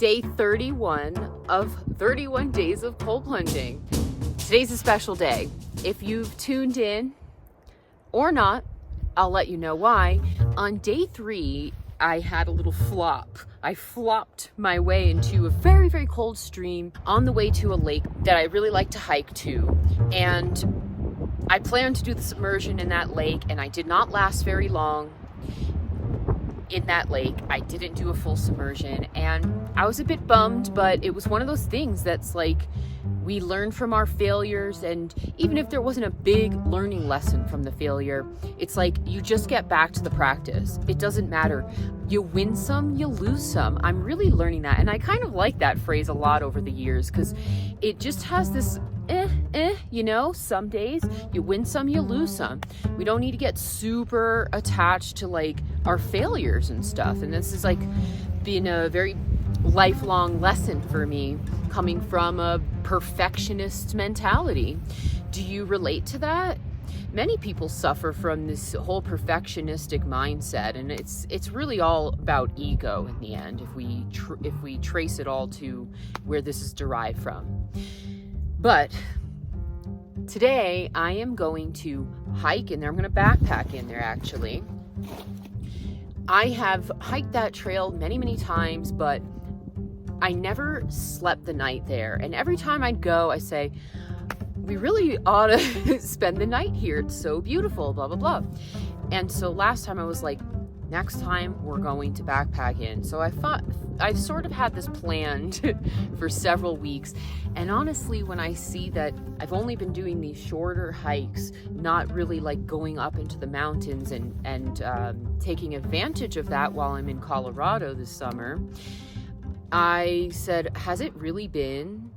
day 31 of 31 days of cold plunging. Today's a special day. If you've tuned in or not, I'll let you know why. On day 3, I had a little flop. I flopped my way into a very, very cold stream on the way to a lake that I really like to hike to. And I planned to do the submersion in that lake, and I did not last very long in that lake. I didn't do a full submersion, and I was a bit bummed, but it was one of those things that's like, we learn from our failures, and even if there wasn't a big learning lesson from the failure, it's like you just get back to the practice. It doesn't matter. You win some, you lose some. I'm really learning that, and I kind of like that phrase a lot over the years because it just has this some days you win some, you lose some. We don't need to get super attached to like our failures and stuff. And this is like being a very lifelong lesson for me, coming from a perfectionist mentality. Do you relate to that? Many people suffer from this whole perfectionistic mindset, and it's really all about ego in the end if we trace it all to where this is derived from. But today I am going to hike in there. I'm going to backpack in there actually. I have hiked that trail many, many times, but I never slept the night there. And every time I'd go, I say, we really ought to spend the night here. It's so beautiful, blah, blah, blah. And so last time I was like, next time we're going to backpack in. So I sort of had this planned for several weeks. And honestly, when I see that I've only been doing these shorter hikes, not really like going up into the mountains and taking advantage of that while I'm in Colorado this summer, I said, has it really been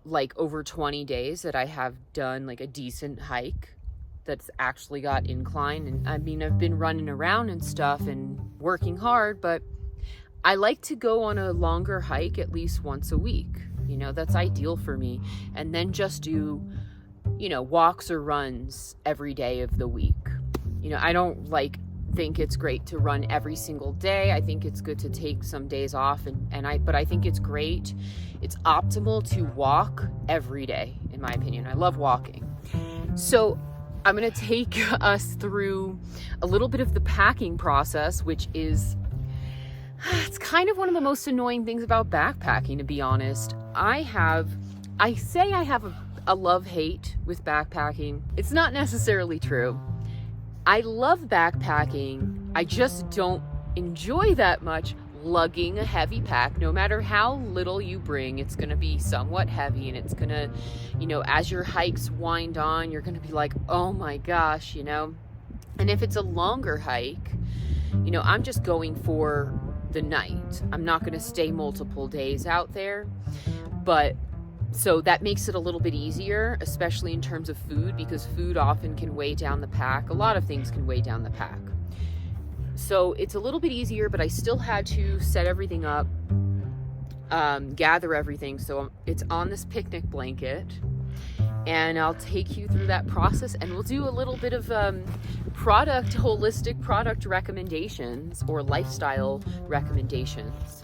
like over 20 days that I have done like a decent hike that's actually got incline? And I mean, I've been running around and stuff and working hard, but I like to go on a longer hike at least once a week. That's ideal for me. And then just do, walks or runs every day of the week. I don't think it's great to run every single day. I think it's good to take some days off, but I think it's great. It's optimal to walk every day, in my opinion. I love walking. So I'm going to take us through a little bit of the packing process, which is, it's kind of one of the most annoying things about backpacking, to be honest. I say I have a love-hate with backpacking. It's not necessarily true. I love backpacking. I just don't enjoy that much lugging a heavy pack. No matter how little you bring, it's going to be somewhat heavy, and it's going to, as your hikes wind on, you're going to be like, oh my gosh, And if it's a longer hike, I'm just going for the night. I'm not going to stay multiple days out there. But so that makes it a little bit easier, especially in terms of food, because food often can weigh down the pack. A lot of things can weigh down the pack. So it's a little bit easier, but I still had to set everything up, gather everything. So it's on this picnic blanket, and I'll take you through that process, and we'll do a little bit of holistic product recommendations or lifestyle recommendations.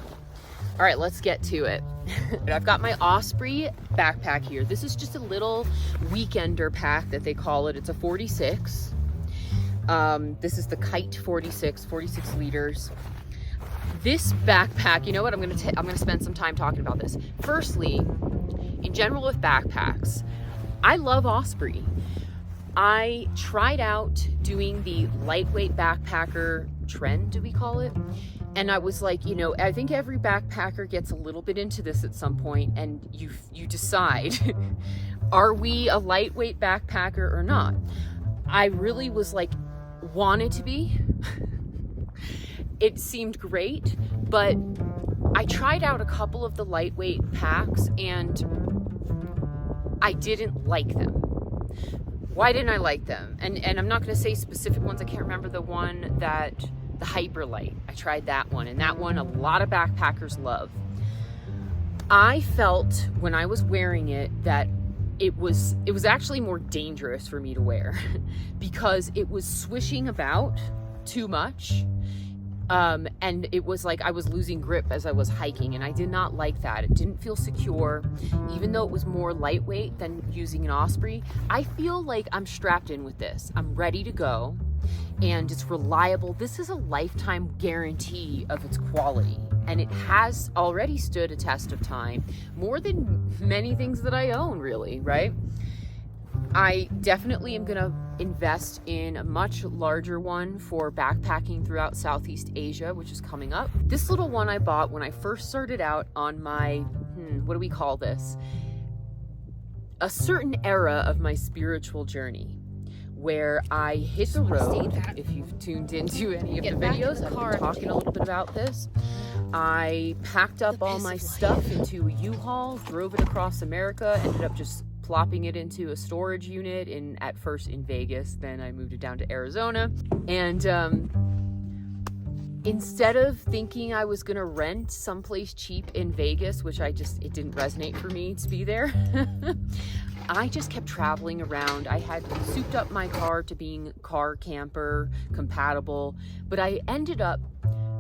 All right, let's get to it. I've got my Osprey backpack here. This is just a little weekender pack that they call it. It's a 46. This is the Kyte 46 liters. This backpack, you know what? I'm gonna spend some time talking about this. Firstly, in general with backpacks, I love Osprey. I tried out doing the lightweight backpacker trend, do we call it? And I was like, I think every backpacker gets a little bit into this at some point, and you decide, are we a lightweight backpacker or not? I really was like, wanted to be. It seemed great, but I tried out a couple of the lightweight packs and I didn't like them. Why didn't I like them? And I'm not going to say specific ones. I can't remember the one that the Hyperlight. I tried that one, and that one a lot of backpackers love. I felt when I was wearing it that it was actually more dangerous for me to wear because it was swishing about too much. And it was like I was losing grip as I was hiking, and I did not like that. It didn't feel secure. Even though it was more lightweight than using an Osprey, I feel like I'm strapped in with this. I'm ready to go, and it's reliable. This is a lifetime guarantee of its quality, and it has already stood a test of time, more than many things that I own, really, right? I definitely am gonna invest in a much larger one for backpacking throughout Southeast Asia, which is coming up. This little one I bought when I first started out on my, what do we call this? A certain era of my spiritual journey, where I hit the road. If you've tuned into any of the videos, I've been talking a little bit about this. I packed up all my stuff into a U-Haul, drove it across America, ended up just plopping it into a storage unit at first in Vegas, then I moved it down to Arizona. And instead of thinking I was gonna rent someplace cheap in Vegas, which it didn't resonate for me to be there, I just kept traveling around. I had souped up my car to being car camper compatible, but I ended up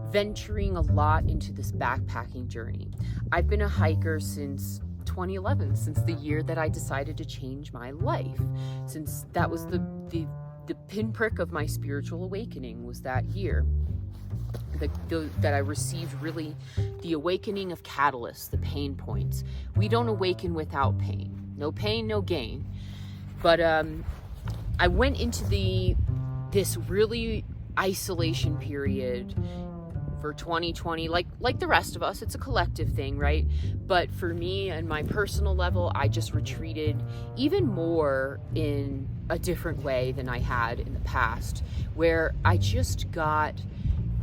venturing a lot into this backpacking journey. I've been a hiker since 2011, since the year that I decided to change my life, since that was the pinprick of my spiritual awakening, was that year that I received really the awakening of catalysts, the pain points. We don't awaken without pain. No pain, no gain. But I went into this really isolation period for 2020, like the rest of us. It's a collective thing, right? But for me and my personal level, I just retreated even more in a different way than I had in the past, where I just got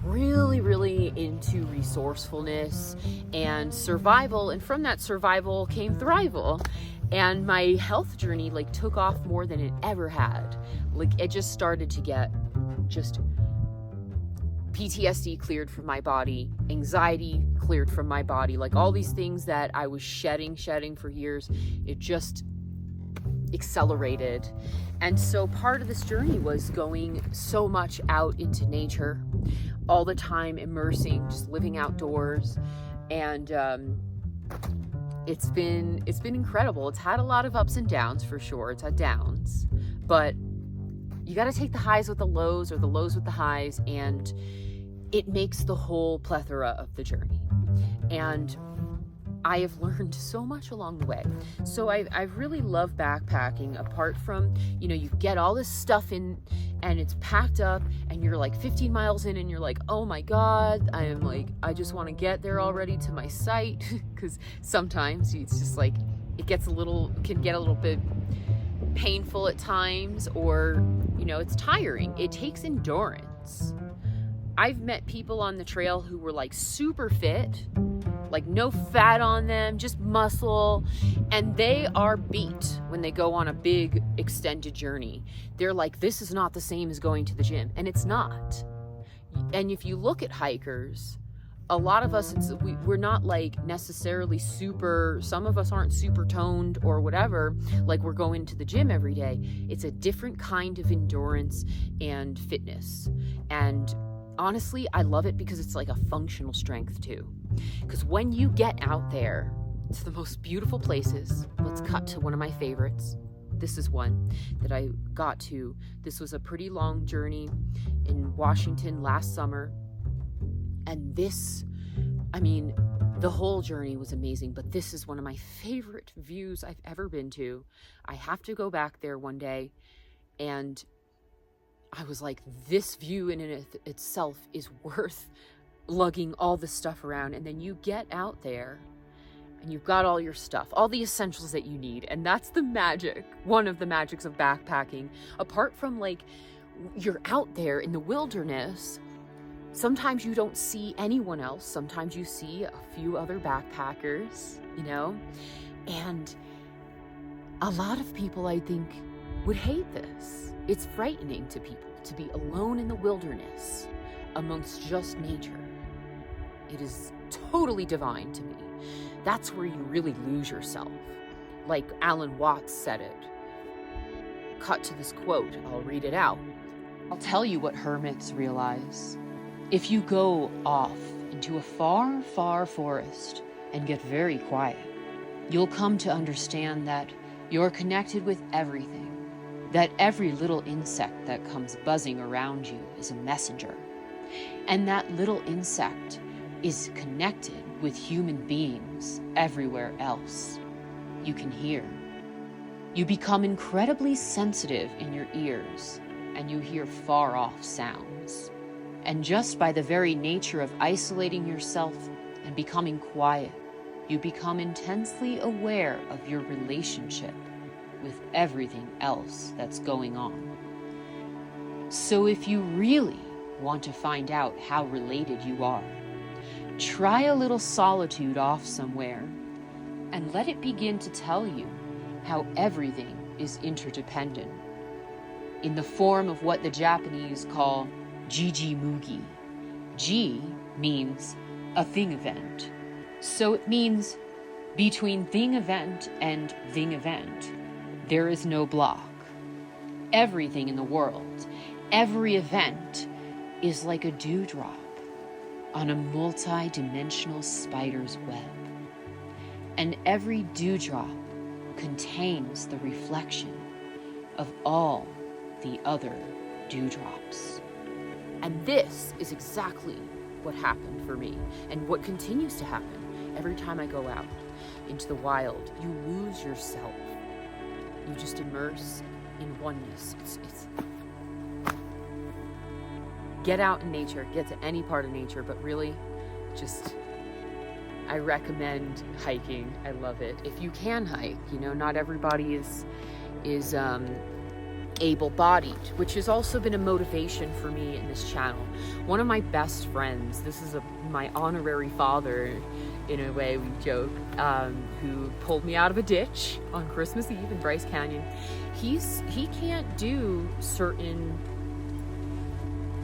really, really into resourcefulness and survival, and from that survival came thrival. And my health journey took off more than it ever had. It just started to get PTSD cleared from my body, anxiety cleared from my body, all these things that I was shedding for years, it just accelerated. And so part of this journey was going so much out into nature, all the time immersing, just living outdoors. And it's been incredible. It's had a lot of ups and downs, for sure. It's had downs, but you got to take the highs with the lows, or the lows with the highs, and it makes the whole plethora of the journey. And I have learned so much along the way. So I really love backpacking, apart from, you get all this stuff in and it's packed up and you're 15 miles in and you're like, oh my God, I just want to get there already to my site. Because sometimes it's just it can get a little bit painful at times, or, it's tiring. It takes endurance. I've met people on the trail who were super fit, no fat on them, just muscle, and they are beat when they go on a big extended journey. They're this is not the same as going to the gym, and it's not. And if you look at hikers, a lot of us, we're not necessarily super, some of us aren't super toned or whatever, we're going to the gym every day. It's a different kind of endurance and fitness. And honestly, I love it because it's a functional strength too. Because when you get out there to the most beautiful places, let's cut to one of my favorites. This is one that I got to. This was a pretty long journey in Washington last summer. And the whole journey was amazing, but this is one of my favorite views I've ever been to. I have to go back there one day, and I was this view in itself is worth lugging all this stuff around. And then you get out there and you've got all your stuff, all the essentials that you need. And that's the magic, one of the magics of backpacking. Apart from you're out there in the wilderness, sometimes you don't see anyone else. Sometimes you see a few other backpackers, and a lot of people, I think, would hate this. It's frightening to people to be alone in the wilderness amongst just nature. It is totally divine to me. That's where you really lose yourself. Like Alan Watts said it. Cut to this quote. I'll read it out. I'll tell you what hermits realize. If you go off into a far, far forest and get very quiet, you'll come to understand that you're connected with everything, that every little insect that comes buzzing around you is a messenger, and that little insect is connected with human beings everywhere else you can hear. You become incredibly sensitive in your ears, and you hear far-off sounds. And just by the very nature of isolating yourself and becoming quiet, you become intensely aware of your relationship with everything else that's going on. So if you really want to find out how related you are, try a little solitude off somewhere and let it begin to tell you how everything is interdependent in the form of what the Japanese call Jiji Mugi. Ji means a thing event. So it means between thing event and thing event, there is no block. Everything in the world, every event is like a dewdrop on a multi-dimensional spider's web. And every dewdrop contains the reflection of all the other dewdrops. And this is exactly what happened for me, and what continues to happen every time I go out into the wild. You lose yourself. You just immerse in oneness. It's get out in nature, get to any part of nature, but really just, I recommend hiking. I love it. If you can hike, not everybody is able-bodied, which has also been a motivation for me in this channel. One of my best friends, this is my honorary father, in a way, we joke, who pulled me out of a ditch on Christmas Eve in Bryce Canyon. He can't do certain,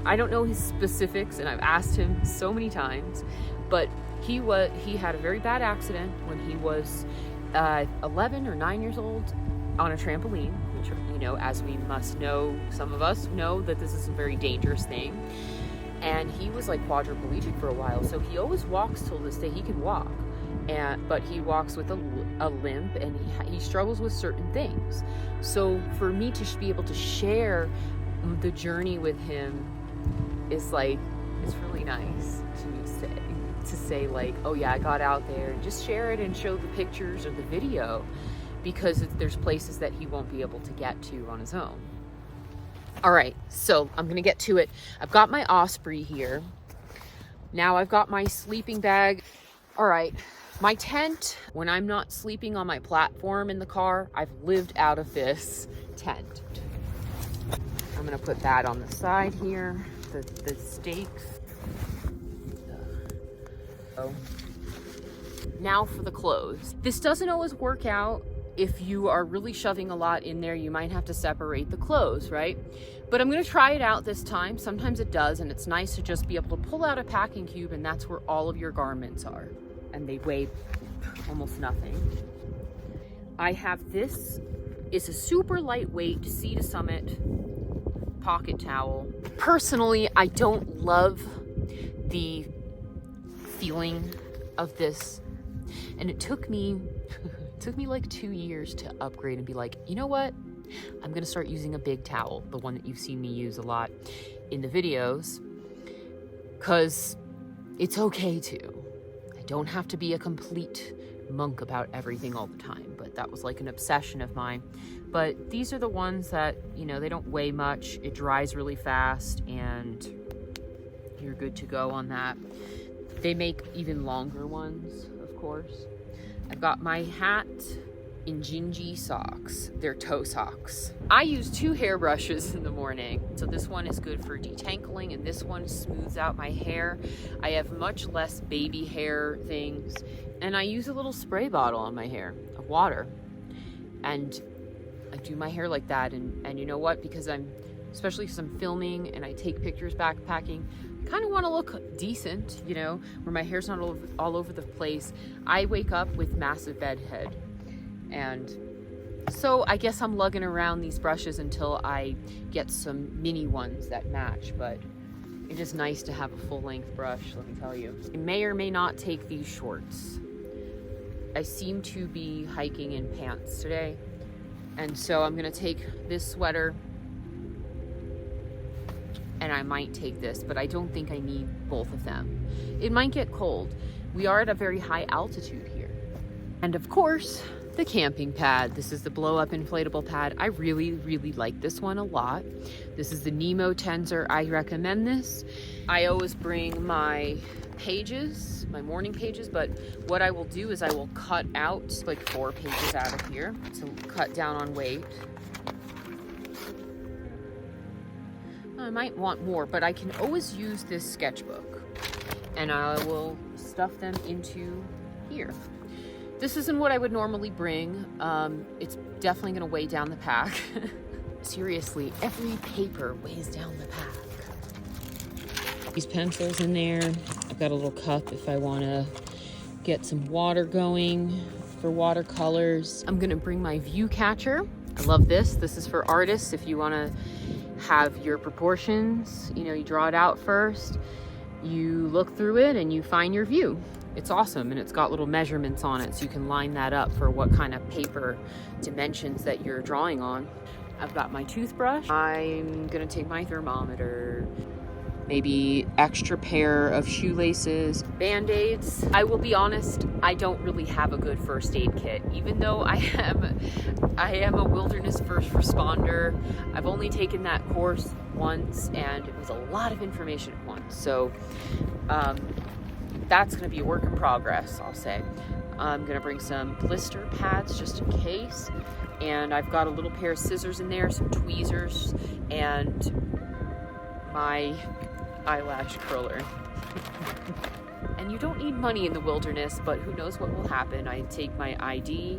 I don't know his specifics, and I've asked him so many times, but he had a very bad accident when he was 11 or 9 years old on a trampoline, which, as we must know, some of us know that this is a very dangerous thing. And he was like quadriplegic for a while, so he always walks till this day. He can walk, but he walks with a limp, and he struggles with certain things. So for me to be able to share the journey with him is like, it's really nice to say like, oh yeah, I got out there, and just share it and show the pictures or the video, because there's places that he won't be able to get to on his own. All right, so I'm gonna get to it. I've got my Osprey here. Now I've got my sleeping bag. All right, my tent, when I'm not sleeping on my platform in the car, I've lived out of this tent. I'm gonna put that on the side here, the stakes. Now for the clothes. This doesn't always work out. If you are really shoving a lot in there, you might have to separate the clothes, right? But I'm gonna try it out this time. Sometimes it does, and it's nice to just be able to pull out a packing cube, and that's where all of your garments are. And they weigh almost nothing. I have this. It's a super lightweight Sea to Summit pocket towel. Personally, I don't love the feeling of this, and it took me like 2 years to upgrade and be like, you know what, I'm gonna start using a big towel, the one that you've seen me use a lot in the videos, because it's okay to. I don't have to be a complete monk about everything all the time, but that was like an obsession of mine. But these are the ones that, they don't weigh much, it dries really fast, and you're good to go on that. They make even longer ones, of course. I've got my hat, Injinji Socks. They're toe socks. I use 2 hairbrushes in the morning. So this one is good for detangling, and this one smooths out my hair. I have much less baby hair things. And I use a little spray bottle on my hair of water. And I do my hair like that. And you know what? Because especially because I'm filming and I take pictures backpacking, kind of want to look decent, where my hair's not all over the place. I wake up with massive bedhead, and so I guess I'm lugging around these brushes until I get some mini ones that match. But It is nice to have a full-length brush, let me tell you. I may or may not take these shorts. I seem to be hiking in pants today, and so I'm gonna take this sweater, and I might take this, but I don't think I need both of them. It might get cold. We are at a very high altitude here. And of course, the camping pad. This is the blow-up inflatable pad. I really, really like this one a lot. This is the Nemo Tensor. I recommend this. I always bring my pages, my morning pages, but what I will do is I will cut out like 4 pages out of here to cut down on weight. I might want more, but I can always use this sketchbook, and I will stuff them into here. This isn't what I would normally bring. It's definitely gonna weigh down the pack. Seriously, every paper weighs down the pack. These pencils in there. I've got a little cup if I wanna get some water going for watercolors. I'm gonna bring my view catcher. I love this. This is for artists. If you wanna have your proportions, you know, you draw it out first, you look through it and you find your view. It's awesome, and it's got little measurements on it so you can line that up for what kind of paper dimensions that you're drawing on. I've got my toothbrush. I'm gonna take my thermometer, maybe extra pair of shoelaces, Band-Aids. I will be honest, I don't really have a good first aid kit. Even though I am a wilderness first responder, I've only taken that course once, and it was a lot of information at once. So that's gonna be a work in progress, I'll say. I'm gonna bring some blister pads just in case, and I've got a little pair of scissors in there, some tweezers, and my eyelash curler. And you don't need money in the wilderness, but who knows what will happen. I take my ID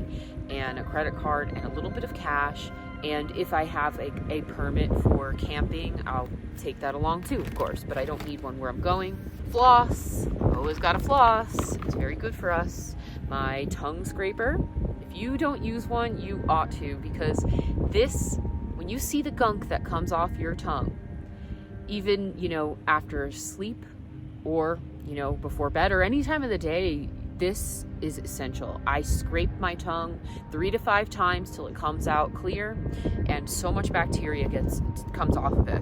and a credit card and a little bit of cash, and if I have a permit for camping, I'll take that along too, of course, but I don't need one where I'm going. Floss, always gotta floss. It's very good for us. My tongue scraper. If you don't use one, you ought to, because this, when you see the gunk that comes off your tongue, even, you know, after sleep or, you know, before bed or any time of the day, this is essential. I scrape my tongue 3 to 5 times till it comes out clear, and so much bacteria comes off of it.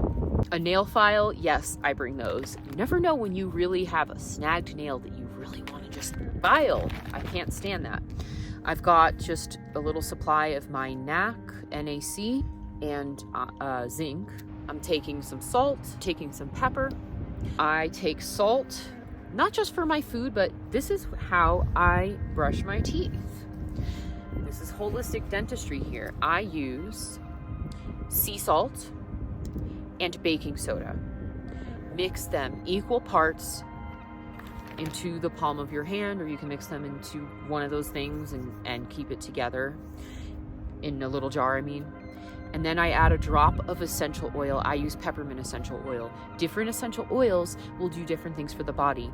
A nail file, yes, I bring those. You never know when you really have a snagged nail that you really want to just file. I can't stand that. I've got just a little supply of my NAC, and zinc. I'm taking some salt, taking some pepper. I take salt, not just for my food, but this is how I brush my teeth. This is holistic dentistry here. I use sea salt and baking soda. Mix them equal parts into the palm of your hand, or you can mix them into one of those things and keep it together in a little jar, I mean. And then I add a drop of essential oil. I use peppermint essential oil. Different essential oils will do different things for the body.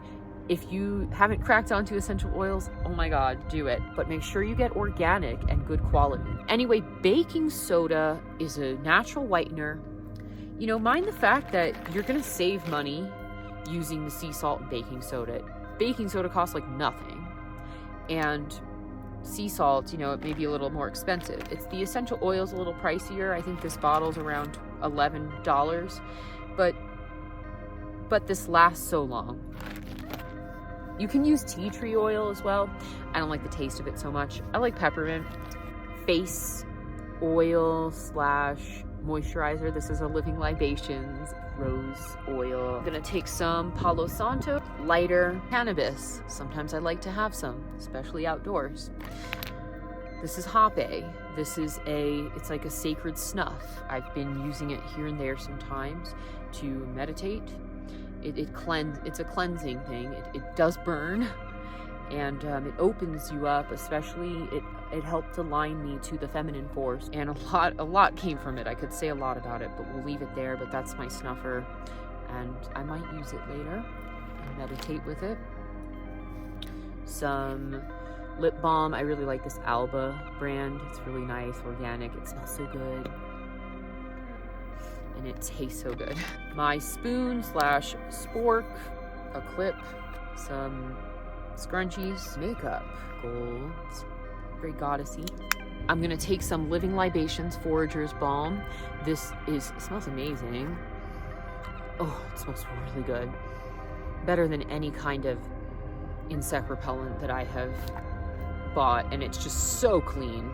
If you haven't cracked onto essential oils, oh my God, do it. But make sure you get organic and good quality. Anyway, baking soda is a natural whitener. You know, mind the fact that you're gonna save money using the sea salt and baking soda. Baking soda costs like nothing. And sea salt, you know, it may be a little more expensive. It's the essential oils a little pricier. I think this bottle's around $11, but this lasts so long. You can use tea tree oil as well. I don't like the taste of it so much. I like peppermint. Face oil / moisturizer. This is a Living Libations rose oil. I'm gonna take some Palo Santo, lighter, cannabis. Sometimes I like to have some, especially outdoors. This is Hoppe. This is it's like a sacred snuff. I've been using it here and there sometimes to meditate. It's a cleansing thing. It does burn, and it opens you up, especially it helped align me to the feminine force, and a lot came from it. I could say a lot about it, but we'll leave it there. But that's my snuffer, and I might use it later and meditate with it. Some lip balm. I really like this Alba brand. It's really nice, organic. It smells so good. and it tastes so good. My spoon slash spork, a clip, some scrunchies, makeup, gold, very goddessy. I'm gonna take some Living Libations Forager's Balm. This smells amazing. Oh, it smells really good. Better than any kind of insect repellent that I have bought, and it's just so clean.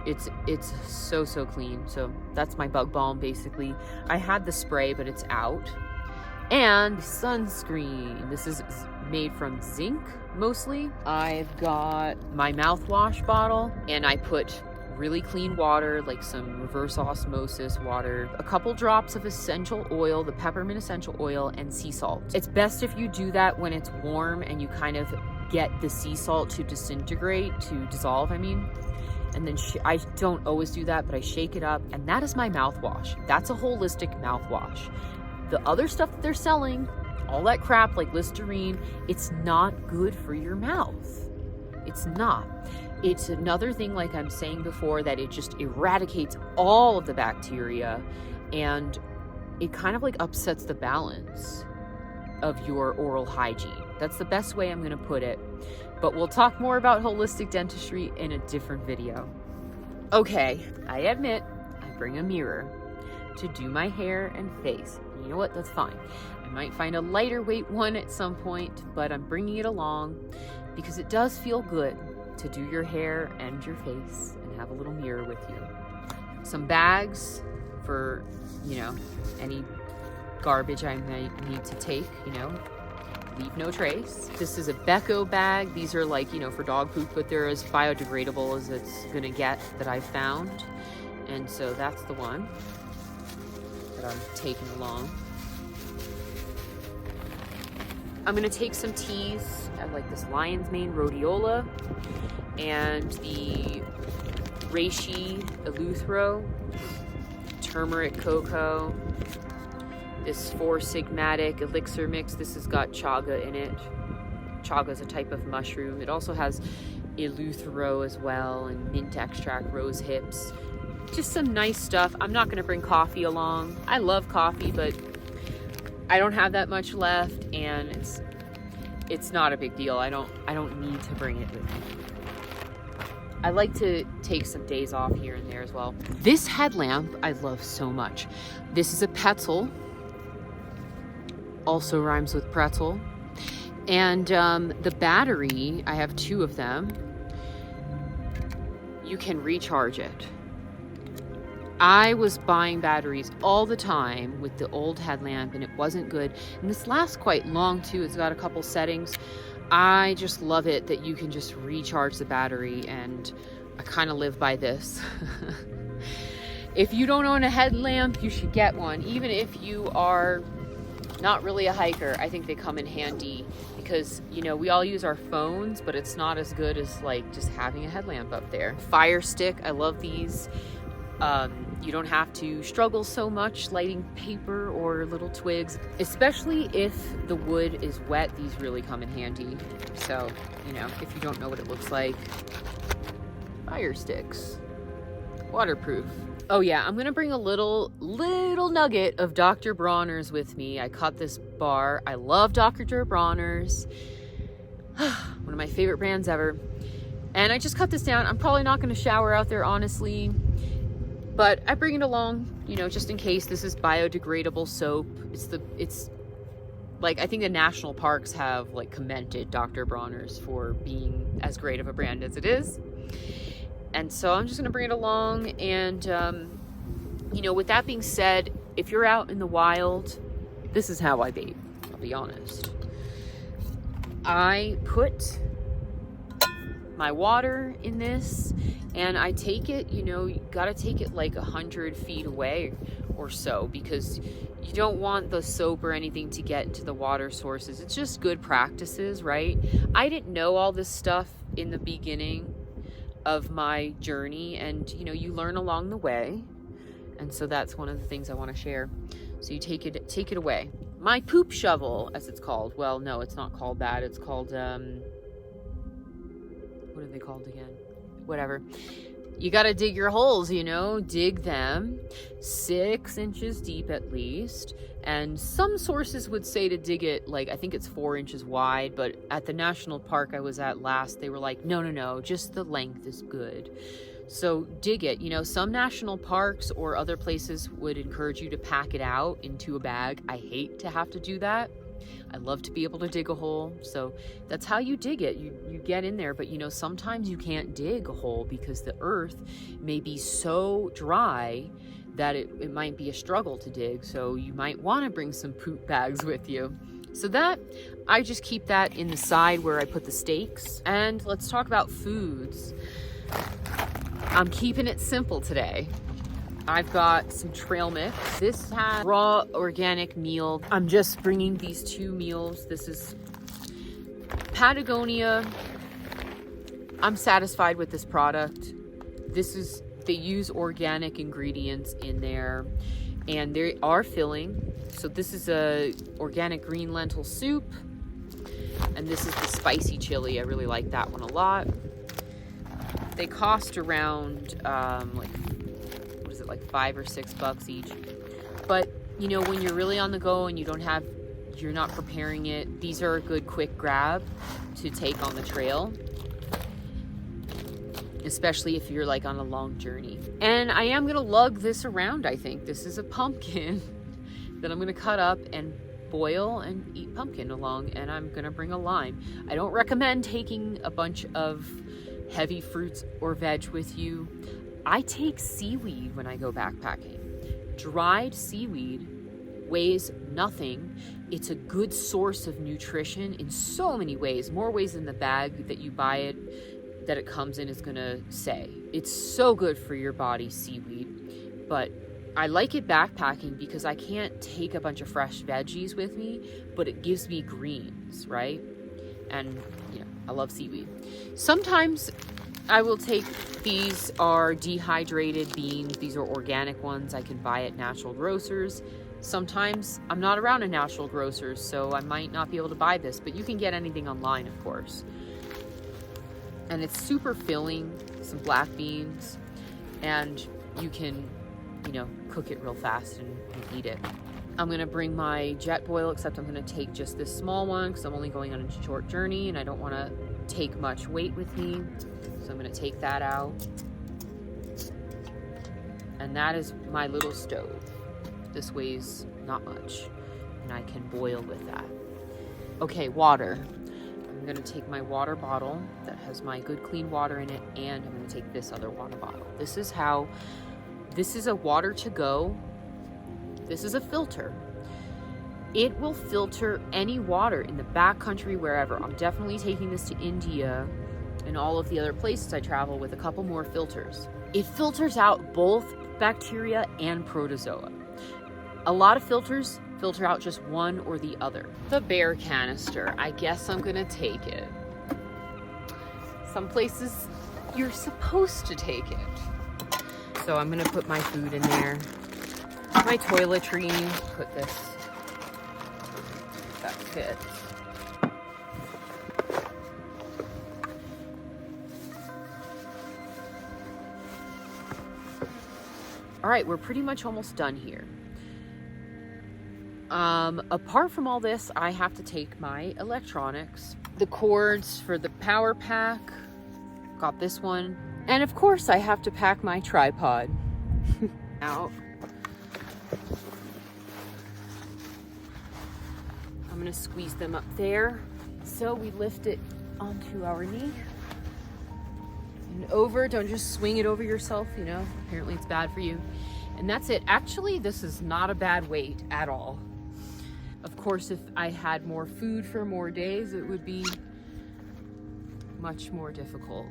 It's so clean. So that's my bug balm basically. I had the spray, but it's out. And sunscreen. This is made from zinc mostly. I've got my mouthwash bottle, and I put really clean water, like some reverse osmosis water, a couple drops of essential oil, the peppermint essential oil, and sea salt. It's best if you do that when it's warm and you kind of get the sea salt to disintegrate, to dissolve, I mean. And then I don't always do that, but I shake it up, and that is my mouthwash. That's a holistic mouthwash. The other stuff that they're selling, all that crap like Listerine, it's not good for your mouth. It's not. It's another thing, like I'm saying before, that it just eradicates all of the bacteria, and it kind of like upsets the balance of your oral hygiene. That's the best way I'm gonna put it. But we'll talk more about holistic dentistry in a different video. Okay, I admit, I bring a mirror to do my hair and face. And you know what, that's fine. I might find a lighter weight one at some point, but I'm bringing it along because it does feel good to do your hair and your face and have a little mirror with you. Some bags for, you know, any garbage I might need to take, you know, leave no trace. This is a BESPOKE bag. These are like, you know, for dog poop, but they're as biodegradable as it's gonna get that I've found. And so that's the one that I'm taking along. I'm gonna take some teas. I like this lion's mane rhodiola and the reishi eleuthero, turmeric cocoa, this 4-sigmatic elixir mix. This has got chaga in it. Chaga is a type of mushroom. It also has eleuthero as well, and mint extract, rose hips. Just some nice stuff. I'm not gonna bring coffee along. I love coffee, but I don't have that much left, and it's not a big deal. I don't need to bring it with me. I like to take some days off here and there as well. This headlamp I love so much. This is a Petzl. Also rhymes with pretzel. And the battery, I have 2 of them. You can recharge it. I was buying batteries all the time with the old headlamp, and it wasn't good. And this lasts quite long too. It's got a couple settings. I just love it that you can just recharge the battery, and I kind of live by this. If you don't own a headlamp, you should get one. Even if you are not really a hiker, I think they come in handy because, you know, we all use our phones, but it's not as good as like just having a headlamp up there. Fire stick, I love these. You don't have to struggle so much lighting paper or little twigs, especially if the wood is wet. These really come in handy. So, you know, if you don't know what it looks like, fire sticks, waterproof. Oh yeah, I'm gonna bring a little nugget of Dr. Bronner's with me. I caught this bar. I love Dr. Bronner's. One of my favorite brands ever. And I just cut this down. I'm probably not gonna shower out there, honestly. But I bring it along, you know, just in case. This is biodegradable soap. It's like, I think the national parks have like commended Dr. Bronner's for being as great of a brand as it is. And so I'm just gonna bring it along. And, you know, with that being said, if you're out in the wild, this is how I vape, I'll be honest. I put my water in this, and I take it, you know, you gotta take it like 100 feet away or so, because you don't want the soap or anything to get into the water sources. It's just good practices, right? I didn't know all this stuff in the beginning of my journey, and you know, you learn along the way. And so that's one of the things I want to share. So you take it away. My poop shovel, as it's called. Well, no, it's not called that. It's called, what are they called again? Whatever. you got to dig your holes, you know, dig them 6 inches deep at least. And some sources would say to dig it, like, I think it's 4 inches wide, but at the national park I was at last, they were like, no, just the length is good. So dig it. You know, some national parks or other places would encourage you to pack it out into a bag. I hate to have to do that. I love to be able to dig a hole. So that's how you dig it. You get in there, but you know, sometimes you can't dig a hole because the earth may be so dry that it might be a struggle to dig. So you might want to bring some poop bags with you. So that, I just keep that in the side where I put the stakes. And let's talk about foods. I'm keeping it simple today. I've got some trail mix. This has raw organic meal. I'm just bringing these 2 meals. This is Patagonia. I'm satisfied with this product. They use organic ingredients in there and they are filling. So this is a organic green lentil soup. And this is the spicy chili. I really like that one a lot. They cost around like $5 or $6 each. But you know, when you're really on the go and you're not preparing it, these are a good quick grab to take on the trail, especially if you're like on a long journey. And I am gonna lug this around. I think this is a pumpkin that I'm gonna cut up and boil and eat pumpkin along, and I'm gonna bring a lime. I don't recommend taking a bunch of heavy fruits or veg with you. I take seaweed when I go backpacking. Dried seaweed weighs nothing. It's a good source of nutrition in so many ways, more ways than the bag that you buy it, that it comes in is gonna say. It's so good for your body, seaweed. But I like it backpacking because I can't take a bunch of fresh veggies with me, but it gives me greens, right? And you know, I love seaweed. Sometimes I will take, these are dehydrated beans. These are organic ones I can buy at natural grocers. Sometimes I'm not around a natural grocers, so I might not be able to buy this, but you can get anything online, of course. And it's super filling, some black beans, and you can, you know, cook it real fast and eat it. I'm gonna bring my jet boil, except I'm gonna take just this small one because I'm only going on a short journey and I don't wanna take much weight with me. So I'm gonna take that out. And that is my little stove. This weighs not much and I can boil with that. Okay, water. I'm gonna take my water bottle that has my good clean water in it, and I'm gonna take this other water bottle. This is a water to go. This is a filter. It will filter any water in the backcountry, wherever. I'm definitely taking this to India and all of the other places I travel with a couple more filters. It filters out both bacteria and protozoa. A lot of filters filter out just one or the other. The bear canister, I guess I'm gonna take it. Some places you're supposed to take it. So I'm gonna put my food in there. My toiletries, put this, that fits. All right, we're pretty much almost done here. Apart from all this, I have to take my electronics, the cords for the power pack, got this one, and of course I have to pack my tripod out. I'm gonna squeeze them up there. So we lift it onto our knee and over. Don't just swing it over yourself, you know, apparently it's bad for you. And that's it. Actually, this is not a bad weight at all. Of course, if I had more food for more days, it would be much more difficult.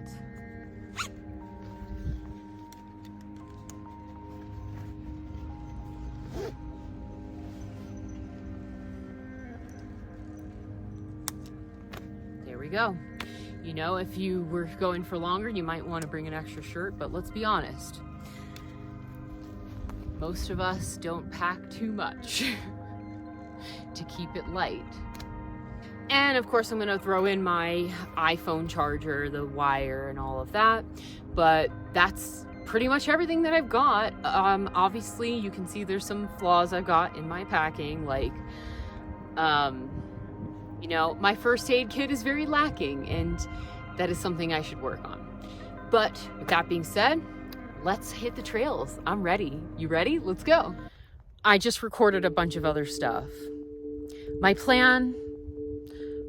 There we go. You know, if you were going for longer, you might want to bring an extra shirt, but let's be honest. Most of us don't pack too much to keep it light. And of course, I'm gonna throw in my iPhone charger, the wire, and all of that. But that's pretty much everything that I've got. Obviously, you can see there's some flaws I've got in my packing, like, you know, my first aid kit is very lacking, and that is something I should work on. But with that being said, let's hit the trails. I'm ready. You ready? Let's go. I just recorded a bunch of other stuff. My plan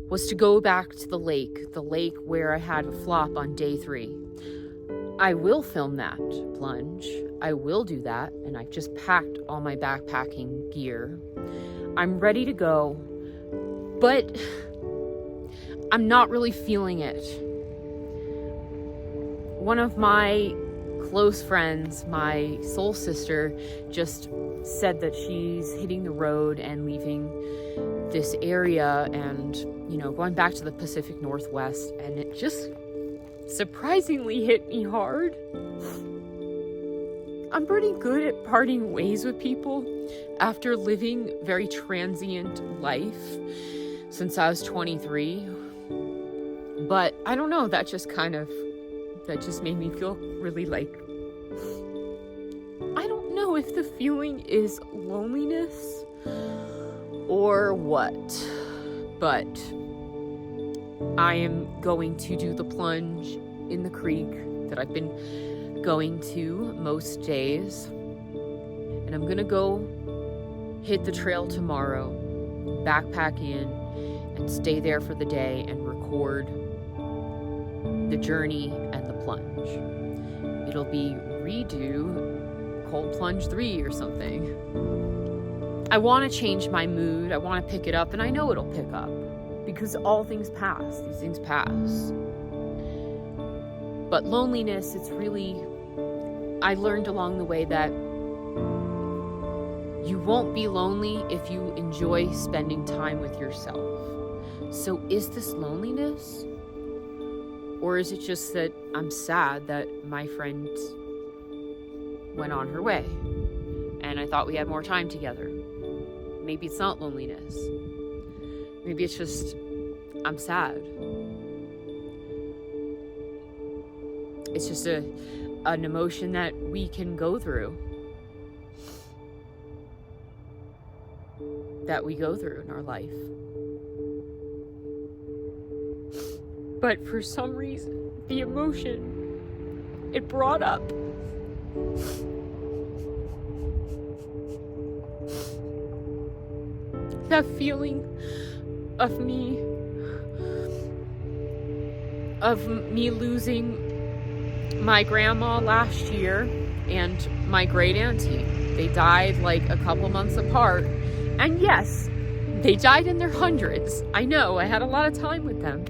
was to go back to the lake where I had a flop on day 3. I will film that plunge. I will do that, and I've just packed all my backpacking gear. I'm ready to go, but I'm not really feeling it. One of my close friends, my soul sister, just said that she's hitting the road and leaving this area and, you know, going back to the Pacific Northwest, and it just surprisingly hit me hard. I'm pretty good at parting ways with people after living very transient life since I was 23. But I don't know, that just made me feel really like, I don't know if the feeling is loneliness or what, but I am going to do the plunge in the creek that I've been going to most days, and I'm gonna go hit the trail tomorrow, backpack in, and stay there for the day and record the journey and the plunge. It'll be redo Cold Plunge 3 or something. I want to change my mood. I want to pick it up, and I know it'll pick up because all things pass. These things pass. But loneliness, it's really, I learned along the way that you won't be lonely if you enjoy spending time with yourself. So is this loneliness? Or is it just that I'm sad that my friend went on her way and I thought we had more time together? Maybe it's not loneliness. Maybe it's just I'm sad. It's just an emotion that we can go through. That we go through in our life. But for some reason, the emotion it brought up that feeling of me losing my grandma last year and my great auntie. They died like a couple months apart. And yes, they died in their hundreds. I know, I had a lot of time with them.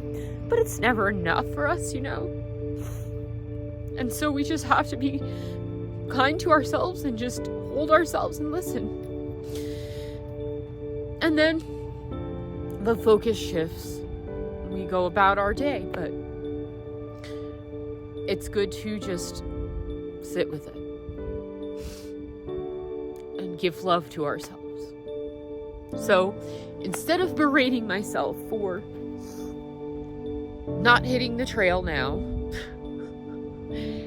But it's never enough for us, you know? And so we just have to be kind to ourselves and just hold ourselves and listen. And then the focus shifts. We go about our day, but it's good to just sit with it and give love to ourselves. So instead of berating myself for not hitting the trail now,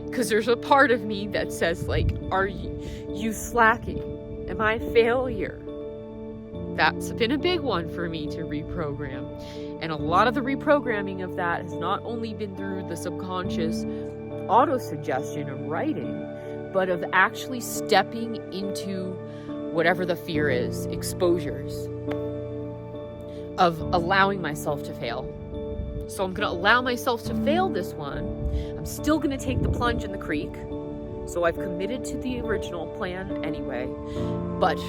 because there's a part of me that says, like, are you slacking? Am I a failure? That's been a big one for me to reprogram. And a lot of the reprogramming of that has not only been through the subconscious auto-suggestion of writing, but of actually stepping into whatever the fear is, exposures, of allowing myself to fail. So I'm going to allow myself to fail this one. I'm still going to take the plunge in the creek. So I've committed to the original plan anyway. But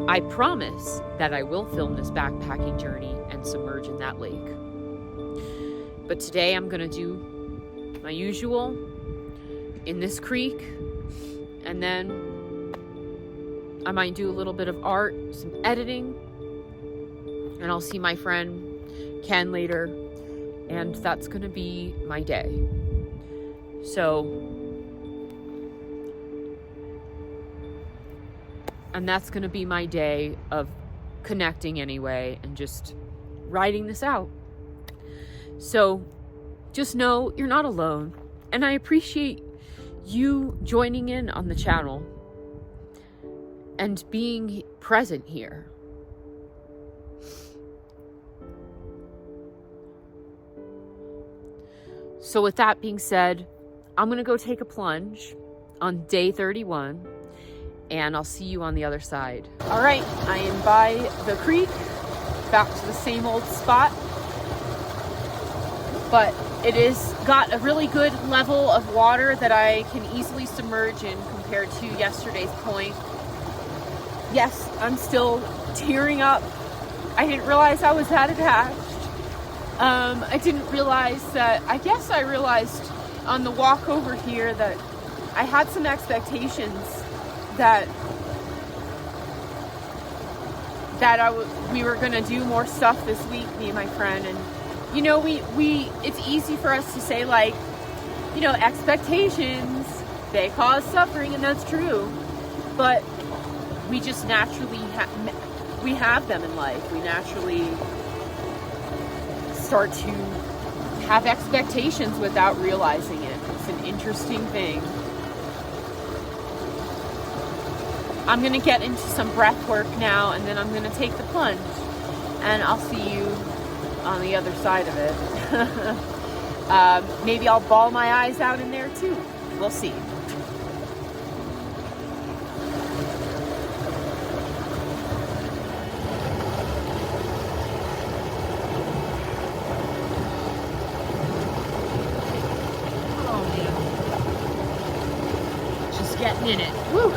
I promise that I will film this backpacking journey and submerge in that lake. But today I'm going to do my usual in this creek. And then I might do a little bit of art, some editing. And I'll see my friend Ken later. And that's going to be my day. And that's going to be my day of connecting anyway and just riding this out. So just know you're not alone. And I appreciate you joining in on the channel and being present here. So with that being said, I'm going to go take a plunge on day 31, and I'll see you on the other side. All right, I am by the creek, back to the same old spot, but it is got a really good level of water that I can easily submerge in compared to yesterday's point. Yes, I'm still tearing up. I didn't realize I was that attached. I didn't realize that, I guess I realized on the walk over here that I had some expectations that we were gonna do more stuff this week, me and my friend. And you know, it's easy for us to say, like, you know, expectations, they cause suffering, and that's true. But we just naturally we have them in life. We naturally start to have expectations without realizing it. It's an interesting thing. I'm gonna get into some breath work now, and then I'm gonna take the plunge, and I'll see you on the other side of it. Maybe I'll bawl my eyes out in there too. We'll see. Getting in it. Woo! Woo!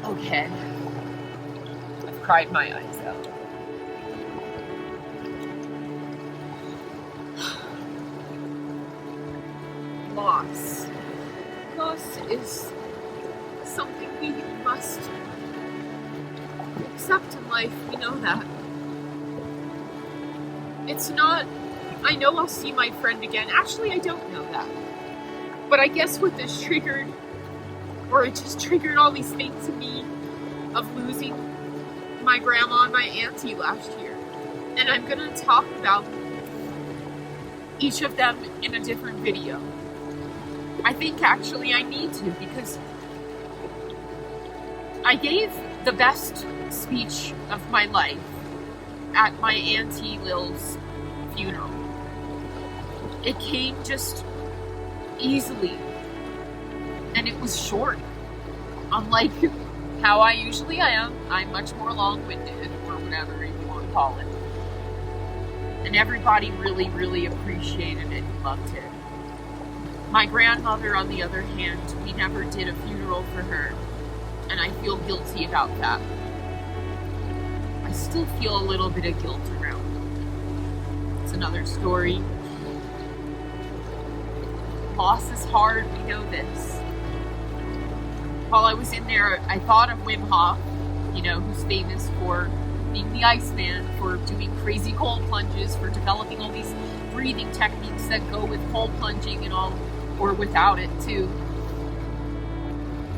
Okay. I've cried my eyes out. Loss is something we must accept in life. We know that. It's not, I know I'll see my friend again. Actually, I don't know that. But I guess what this triggered, or it just triggered all these things in me of losing my grandma and my auntie last year. And I'm gonna talk about each of them in a different video. I think actually I need to, because I gave the best speech of my life at my Auntie Lil's funeral. It came just easily, and it was short. Unlike how I usually am, I'm much more long-winded, or whatever you want to call it. And everybody really, really appreciated it and loved it. My grandmother, on the other hand, we never did a funeral for her, and I feel guilty about that. I still feel a little bit of guilt around it. It's another story. Loss is hard, we know this. While I was in there, I thought of Wim Hof, you know, who's famous for being the Iceman, for doing crazy cold plunges, for developing all these breathing techniques that go with cold plunging and all, or without it too.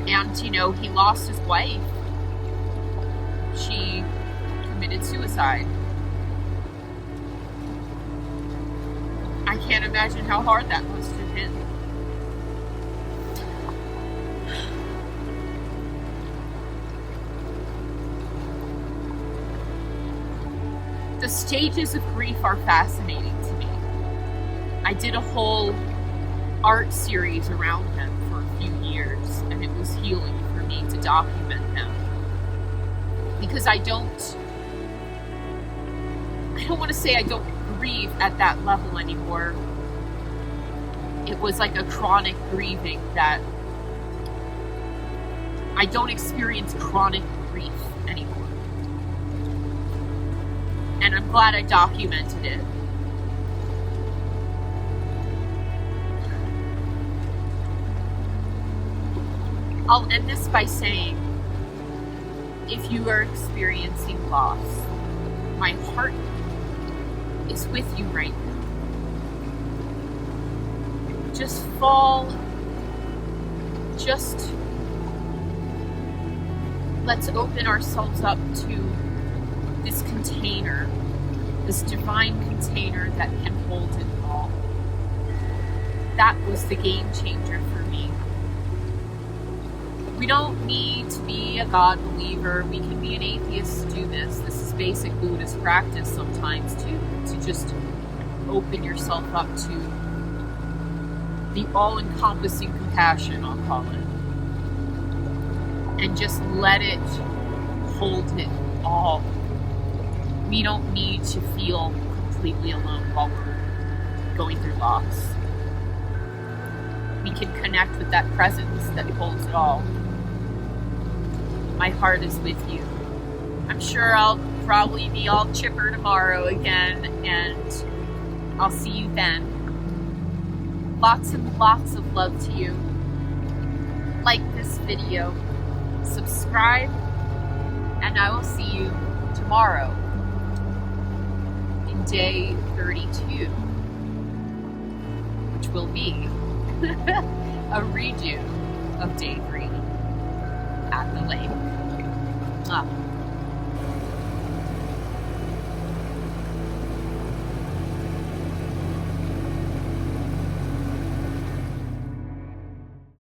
And, you know, he lost his wife. She committed suicide. I can't imagine how hard that must have been. The stages of grief are fascinating to me. I did a whole art series around him for a few years, and it was healing for me to document him. Because I don't want to say I don't grieve at that level anymore. It was like a chronic grieving that I don't experience chronic grief anymore. And I'm glad I documented it. I'll end this by saying, if you are experiencing loss, my heart is with you right now. Just let's open ourselves up to this container, this divine container that can hold it all. That was the game changer for me. We don't need to be a God believer. We can be an atheist to do this. This is basic Buddhist practice sometimes to just open yourself up to the all-encompassing compassion, I'll call it. And just let it hold it all. We don't need to feel completely alone while we're going through loss. We can connect with that presence that holds it all. My heart is with you. I'm sure I'll probably be all chipper tomorrow again, and I'll see you then. Lots and lots of love to you. Like this video, subscribe, and I will see you tomorrow in day 32, which will be a redo of day 3 at the lake.